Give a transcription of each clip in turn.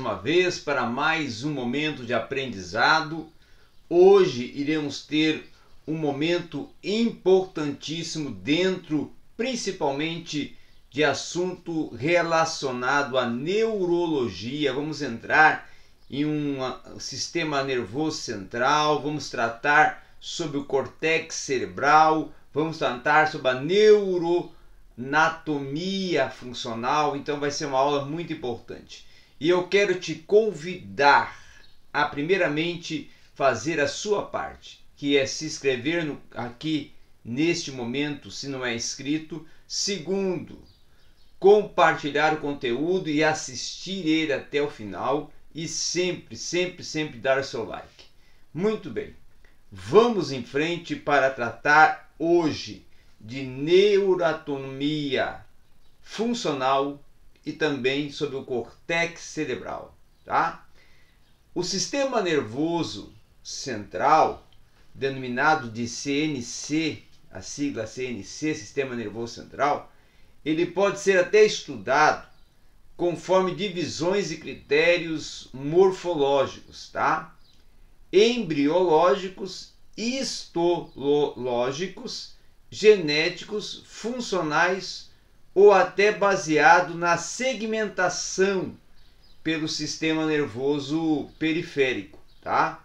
uma vez para mais um momento de aprendizado. Hoje iremos ter um momento importantíssimo dentro, principalmente, de assunto relacionado à neurologia. Vamos entrar em um sistema nervoso central, vamos tratar sobre o córtex cerebral, vamos tratar sobre a neuroanatomia funcional. Então vai ser uma aula muito importante. E eu quero te convidar a primeiramente fazer a sua parte, que é se inscrever aqui neste momento, se não é inscrito. Segundo, compartilhar o conteúdo e assistir ele até o final. E sempre dar o seu like. Muito bem, vamos em frente para tratar hoje de neuroanatomia funcional e também sobre o córtex cerebral, tá? O sistema nervoso central, denominado de CNC, a sigla CNC, Sistema Nervoso Central, ele pode ser até estudado conforme divisões e critérios morfológicos, tá? Embriológicos, histológicos, genéticos, funcionais ou até baseado na segmentação pelo sistema nervoso periférico, tá?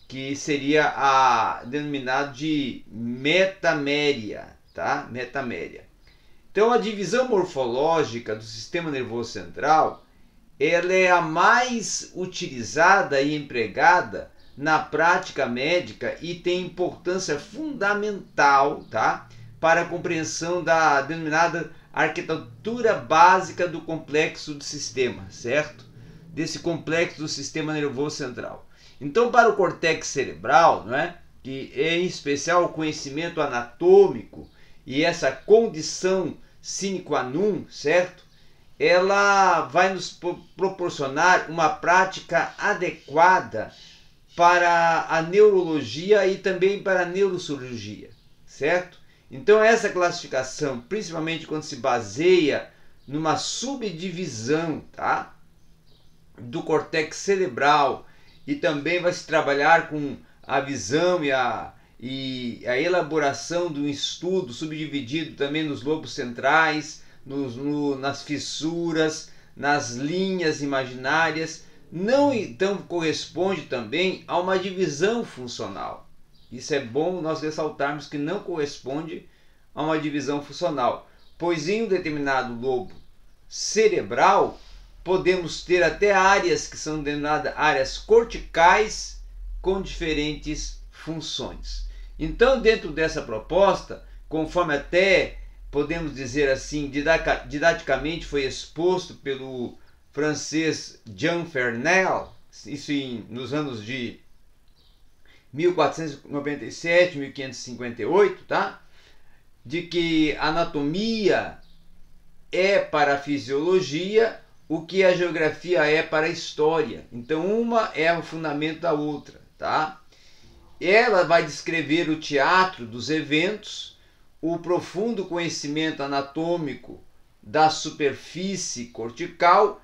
Que seria denominado de metaméria, tá? Metaméria. Então, a divisão morfológica do sistema nervoso central, ela é a mais utilizada e empregada na prática médica e tem importância fundamental, tá, para a compreensão da denominada arquitetura básica do complexo do sistema, certo? Desse complexo do sistema nervoso central. Então, para o córtex cerebral, não é? Que é em especial o conhecimento anatômico, e essa condição sine qua non, certo? Ela vai nos proporcionar uma prática adequada para a neurologia e também para a neurocirurgia, certo? Então essa classificação, principalmente quando se baseia numa subdivisão, tá, do córtex cerebral, e também vai se trabalhar com a visão e a elaboração do estudo subdividido também nos lobos centrais, nas fissuras, nas linhas imaginárias, não então corresponde também a uma divisão funcional. Isso é bom nós ressaltarmos que não corresponde a uma divisão funcional, pois em um determinado lobo cerebral podemos ter até áreas que são denominadas áreas corticais com diferentes funções. Então, dentro dessa proposta, conforme até podemos dizer assim, didaticamente foi exposto pelo francês Jean Fernel, isso nos anos de 1497, 1558, tá? De que a anatomia é para a fisiologia o que a geografia é para a história. Então, uma é o fundamento da outra, tá? Ela vai descrever o teatro dos eventos, o profundo conhecimento anatômico da superfície cortical.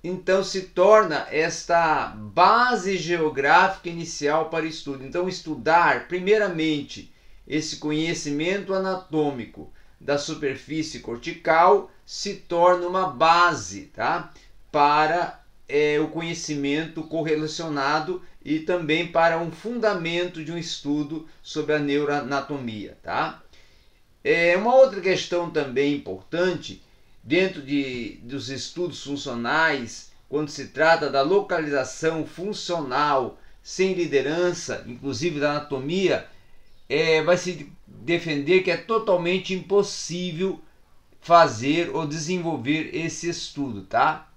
Então se torna esta base geográfica inicial para o estudo. Então estudar primeiramente esse conhecimento anatômico da superfície cortical se torna uma base, tá, para o conhecimento correlacionado e também para um fundamento de um estudo sobre a neuroanatomia, tá? Uma outra questão também importante dentro dos estudos funcionais, quando se trata da localização funcional sem liderança, inclusive da anatomia, vai se defender que é totalmente impossível fazer ou desenvolver esse estudo, tá?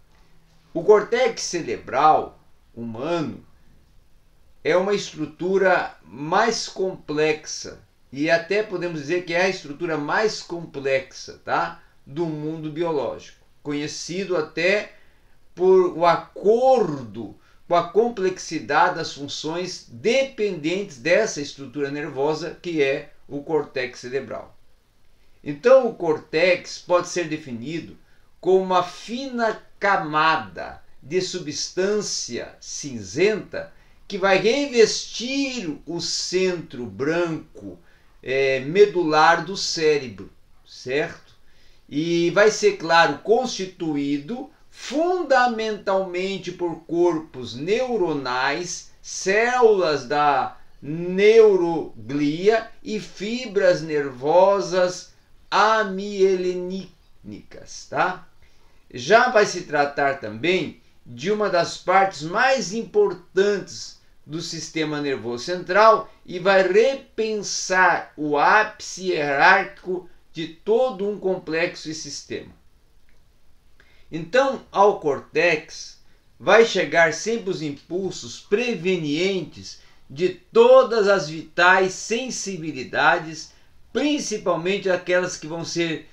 O córtex cerebral humano é uma estrutura mais complexa e até podemos dizer que é a estrutura mais complexa, tá, do mundo biológico, conhecido até por o acordo com a complexidade das funções dependentes dessa estrutura nervosa que é o córtex cerebral. Então o córtex pode ser definido como uma fina camada de substância cinzenta que vai revestir o centro branco medular do cérebro, certo? E vai ser, claro, constituído fundamentalmente por corpos neuronais, células da neuroglia e fibras nervosas amielínicas, tá? Já vai se tratar também de uma das partes mais importantes do sistema nervoso central e vai repensar o ápice hierárquico de todo um complexo e sistema. Então, ao córtex vai chegar sempre os impulsos prevenientes de todas as vitais sensibilidades, principalmente aquelas que vão ser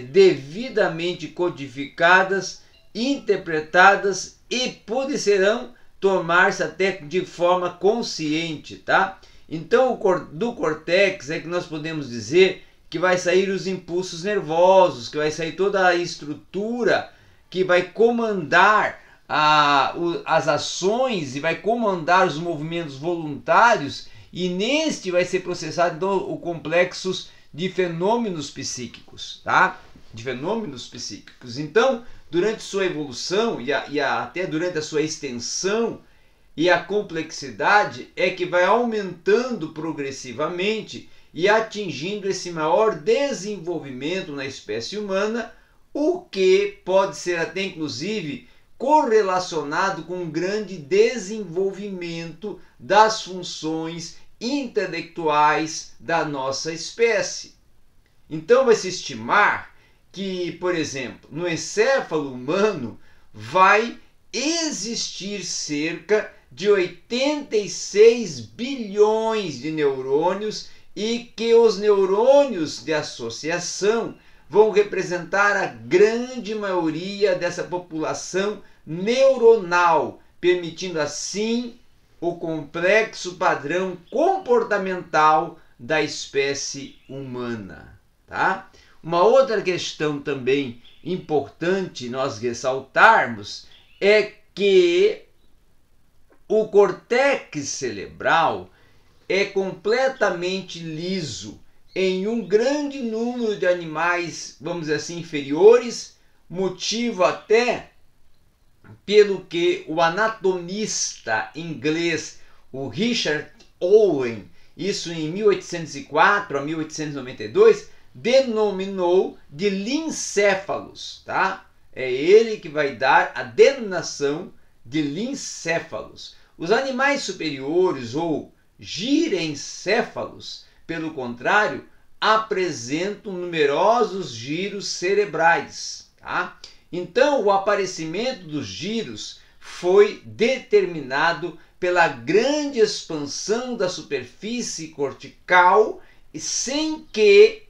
devidamente codificadas, interpretadas e poderão tomar-se até de forma consciente, tá? Então, do córtex é que nós podemos dizer que vai sair os impulsos nervosos, que vai sair toda a estrutura que vai comandar as ações e vai comandar os movimentos voluntários, e neste vai ser processado então, o complexo de fenômenos psíquicos, tá? De fenômenos psíquicos. Então, durante sua evolução e até durante a sua extensão e a complexidade é que vai aumentando progressivamente e atingindo esse maior desenvolvimento na espécie humana, o que pode ser até inclusive correlacionado com um grande desenvolvimento das funções intelectuais da nossa espécie. Então vai se estimar que, por exemplo, no encéfalo humano vai existir cerca de 86 bilhões de neurônios e que os neurônios de associação vão representar a grande maioria dessa população neuronal, permitindo assim o complexo padrão comportamental da espécie humana, tá? Uma outra questão também importante nós ressaltarmos é que o córtex cerebral é completamente liso em um grande número de animais, vamos dizer assim, inferiores, motivo até pelo que o anatomista inglês, o Richard Owen, isso em 1804 a 1892, denominou de lincéfalos, tá? É ele que vai dar a denominação de lincéfalos. Os animais superiores ou girencéfalos, pelo contrário, apresentam numerosos giros cerebrais, tá? Então, o aparecimento dos giros foi determinado pela grande expansão da superfície cortical sem que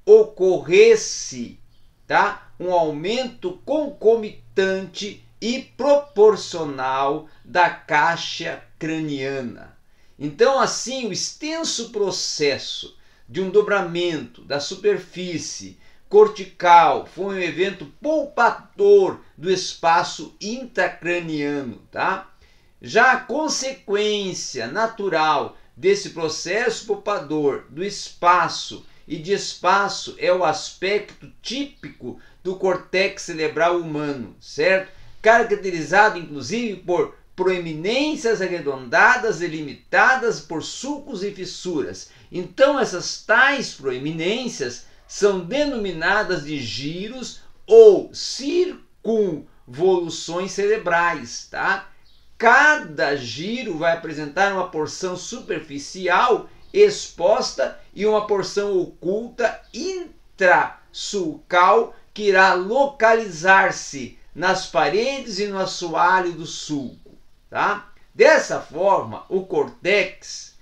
ocorresse, tá, um aumento concomitante e proporcional da caixa craniana. Então, assim, o extenso processo de um dobramento da superfície cortical foi um evento poupador do espaço intracraniano, tá? Já a consequência natural desse processo poupador do espaço e de espaço é o aspecto típico do córtex cerebral humano, certo? Caracterizado inclusive por proeminências arredondadas delimitadas por sulcos e fissuras. Então essas tais proeminências são denominadas de giros ou circunvoluções cerebrais, tá? Cada giro vai apresentar uma porção superficial exposta e uma porção oculta intrasulcal que irá localizar-se nas paredes e no assoalho do sulco, tá? Dessa forma, o córtex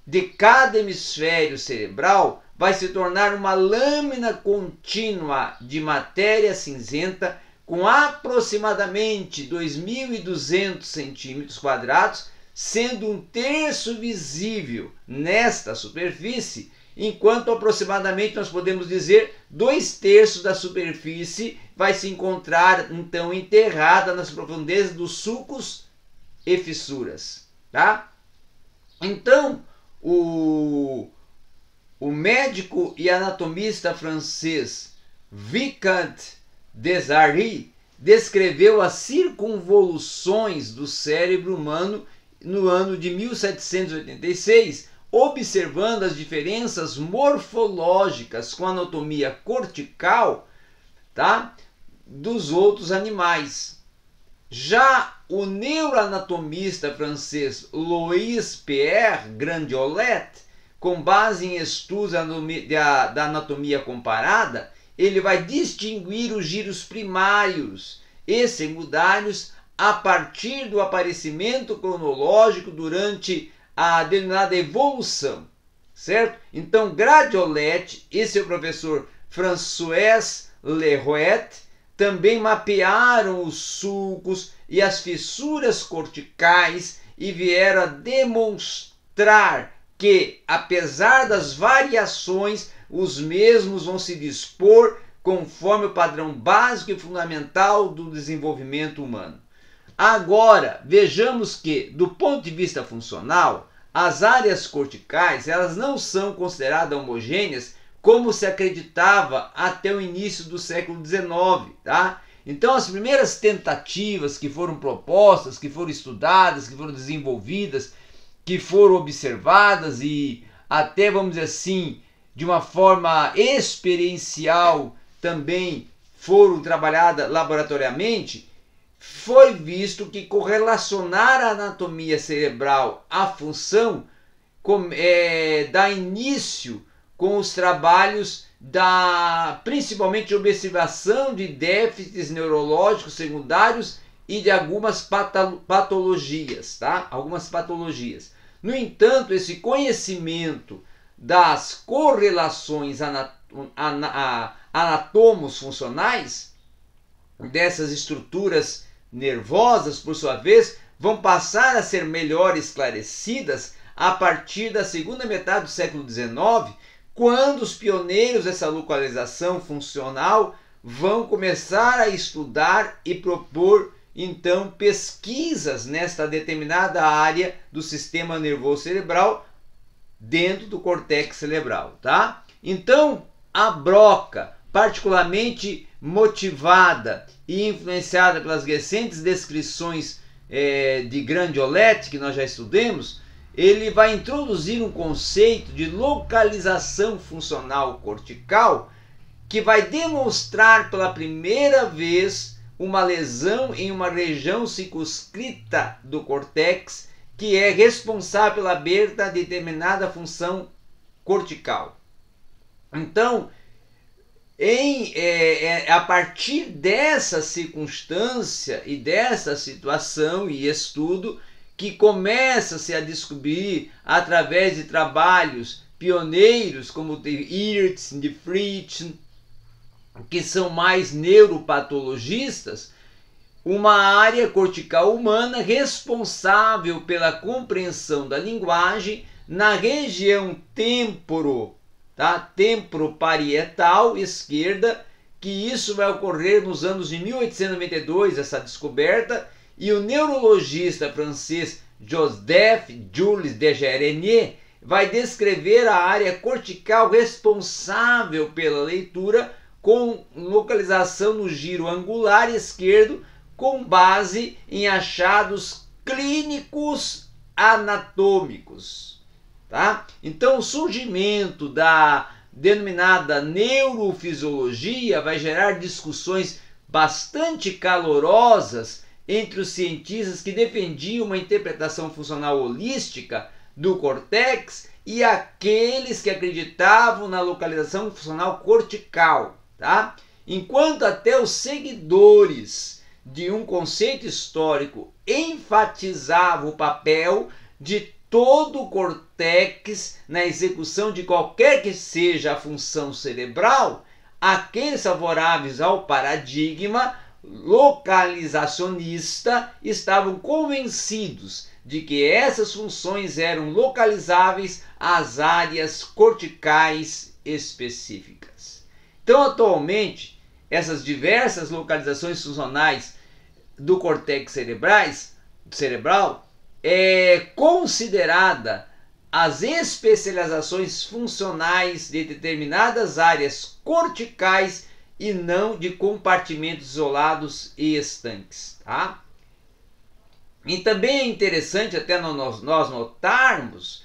de cada hemisfério cerebral vai se tornar uma lâmina contínua de matéria cinzenta com aproximadamente 2.200 centímetros quadrados, sendo um terço visível nesta superfície enquanto aproximadamente nós podemos dizer 2/3 da superfície vai se encontrar então enterrada nas profundezas dos sulcos e fissuras, tá? Então, o médico e anatomista francês Vicomte Desarry descreveu as circunvoluções do cérebro humano no ano de 1786, observando as diferenças morfológicas com a anatomia cortical, tá, dos outros animais. Já o neuroanatomista francês Louis Pierre Grandiollet, com base em estudos da anatomia comparada, ele vai distinguir os giros primários e secundários a partir do aparecimento cronológico durante a denominada evolução, certo? Então, Grandiollet e seu professor François Lerouet também mapearam os sulcos e as fissuras corticais e vieram a demonstrar que, apesar das variações, os mesmos vão se dispor conforme o padrão básico e fundamental do desenvolvimento humano. Agora, vejamos que, do ponto de vista funcional, as áreas corticais elas não são consideradas homogêneas como se acreditava até o início do século XIX, tá? Então, as primeiras tentativas que foram propostas, que foram estudadas, que foram desenvolvidas, que foram observadas e até, vamos dizer assim, de uma forma experiencial também foram trabalhadas laboratoriamente, foi visto que correlacionar a anatomia cerebral à função dá início com os trabalhos principalmente de observação de déficits neurológicos secundários e de algumas patologias, tá? Algumas patologias. No entanto, esse conhecimento das correlações anatomos funcionais dessas estruturas nervosas, por sua vez, vão passar a ser melhor esclarecidas a partir da segunda metade do século XIX, quando os pioneiros dessa localização funcional vão começar a estudar e propor então pesquisas nesta determinada área do sistema nervoso cerebral dentro do córtex cerebral, tá? Então, a Broca, particularmente motivada e influenciada pelas recentes descrições de Grandiollet, que nós já estudamos, ele vai introduzir um conceito de localização funcional cortical que vai demonstrar pela primeira vez uma lesão em uma região circunscrita do córtex que é responsável pela perda de determinada função cortical. Então, a partir dessa circunstância e dessa situação e estudo que começa-se a descobrir através de trabalhos pioneiros como de Hirsch, de Fritsch, que são mais neuropatologistas, uma área cortical humana responsável pela compreensão da linguagem na região temporoparietal esquerda, que isso vai ocorrer nos anos de 1892, essa descoberta, e o neurologista francês Joseph-Jules de Gerenier vai descrever a área cortical responsável pela leitura com localização no giro angular esquerdo com base em achados clínicos anatômicos, tá? Então, o surgimento da denominada neurofisiologia vai gerar discussões bastante calorosas entre os cientistas que defendiam uma interpretação funcional holística do córtex e aqueles que acreditavam na localização funcional cortical, tá? Enquanto até os seguidores de um conceito histórico enfatizavam o papel de todo o córtex na execução de qualquer que seja a função cerebral, aqueles favoráveis ao paradigma localizacionista estavam convencidos de que essas funções eram localizáveis às áreas corticais específicas. Então, atualmente, essas diversas localizações funcionais do córtex cerebral é considerada as especializações funcionais de determinadas áreas corticais e não de compartimentos isolados e estanques, tá? E também é interessante até nós notarmos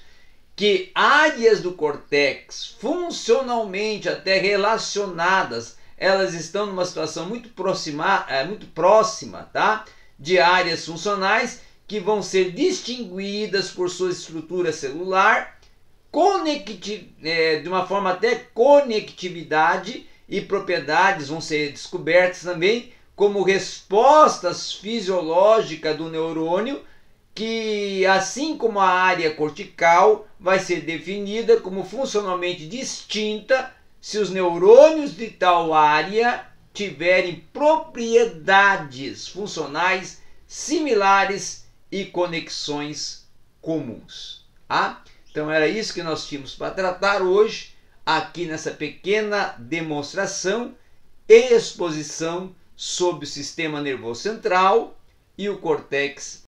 que áreas do córtex funcionalmente até relacionadas, elas estão numa situação muito próxima, tá? De áreas funcionais que vão ser distinguidas por sua estrutura celular, de uma forma até conectividade, e propriedades vão ser descobertas também como respostas fisiológicas do neurônio, que assim como a área cortical vai ser definida como funcionalmente distinta se os neurônios de tal área tiverem propriedades funcionais similares e conexões comuns. Tá? Então era isso que nós tínhamos para tratar hoje, aqui nessa pequena demonstração e exposição sobre o sistema nervoso central e o córtex